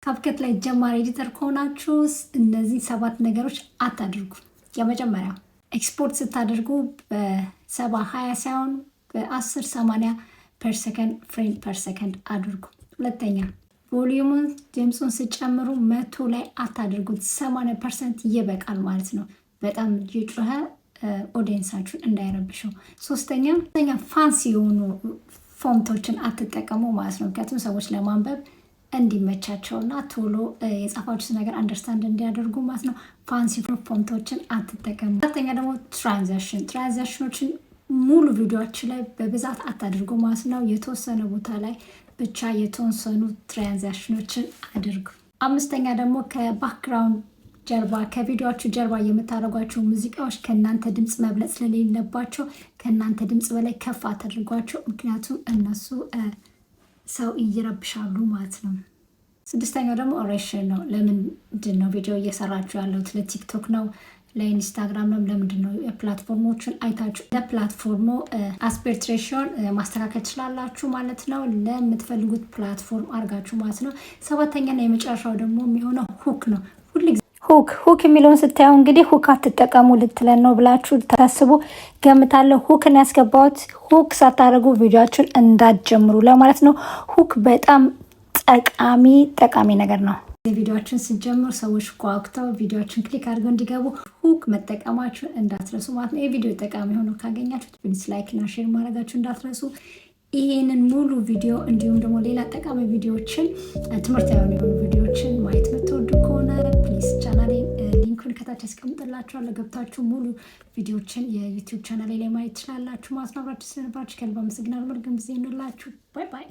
ካፕከት ላይ ጀማሪ ኤዲተር ከሆናችሁ እነዚህ 7 ነገሮች አታድርጉ። የመጀመሪያው ኤክስፖርት ስታደርጉ በ720 ሳይሆን በ1080 ፐር ሰከንድ ፍሬም ፐር ሰከንድ አድርጉ። ሁለተኛ ቮሊዩሙን ድምፁን ስጨምሩ 100 ላይ አታድርጉት፣ 80% ይበቃል ማለት ነው። በጣም እየጮኸ ኦዲየንሳችሁን እንዳይረብሸው። ሶስተኛ ፋንሲ የሆኑ ፎንቶችን አትጠቀሙ ማለት ነው። ምክንያቱም ሰዎች ለማንበብ እንዲመቻቸውና ቶሎ የጻፋችሁት ነገር አንደርስታንድ እንዲያደርጉ ማለት ነው። ፋንሲ ፎንቶችን አትጠቀሙ። አራተኛ ደግሞ ትራንዛክሽኖችን ሙሉ ቪዲዮዎች ላይ በብዛት አታድርጉ ማለት ነው። የተወሰነ ቦታ ላይ ብቻ የተወሰኑ ትራንዛክሽኖችን አድርጉ። አምስተኛ ደግሞ ከባክግራውንድ ጀርባ ከቪዲዮዎቹ ጀርባ የምታደርጓቸው ሙዚቃዎች ከእናንተ ድምፅ መብለጥ ስለሌለባቸው ከእናንተ ድምፅ በላይ ከፍ አታድርጓቸው፣ ምክንያቱም እነሱ ሰው ይረብሻሉ ማለት ነው። ስድስተኛው ደግሞ ኦሬሽን ነው። ለምንድን ነው ቪዲዮ እየሰራችሁ ያለሁት? ለቲክቶክ ነው? ለኢንስታግራም ነው? ለምንድን ነው? የፕላትፎርሞችን አይታችሁ ለፕላትፎርሙ አስፔክት ሬሽዮን ማስተካከል ትችላላችሁ ማለት ነው። ለምትፈልጉት ፕላትፎርም አድርጋችሁ ማለት ነው። ሰባተኛና የመጨረሻው ደግሞ የሚሆነው ሁክ ነው። ሁክ የሚለውን ስታዩ እንግዲህ ሁክ አትጠቀሙ ልትለን ነው ብላችሁ ታስቡ ገምታለሁ። ሁክን ያስገባሁት ሁክ ሳታደርጉ ቪዲዮችን እንዳትጀምሩ ለማለት ነው። ሁክ በጣም ጠቃሚ ነገር ነው። ቪዲዮችን ስጀምሩ ሰዎች ጓጉተው ቪዲዮችን ክሊክ አድርገው እንዲገቡ ሁክ መጠቀማችሁን እንዳትረሱ ማለት ነው። የቪዲዮ ጠቃሚ ሆኖ ካገኛችሁት ፕሊዝ ላይክ እና ሼር ማድረጋችሁ እንዳትረሱ። ይህንን ሙሉ ቪዲዮ እንዲሁም ደግሞ ሌላ ጠቃሚ ቪዲዮችን ትምህርታዊ የሆኑ ቪዲዮችን ማየት የምትወዱ ከሆነ ፕሊዝ ቻናሌን ሊንኩን ከታች ያስቀምጥላችኋለሁ። ገብታችሁ ሙሉ ቪዲዮችን የዩቲዩብ ቻናሌ ላይ ማየት ትችላላችሁ ማለት ነው። አብራችሁ ስለነበራችሁ ከልብ አመሰግናለሁ። መልካም ጊዜ ይሁንላችሁ። ባይ ባይ።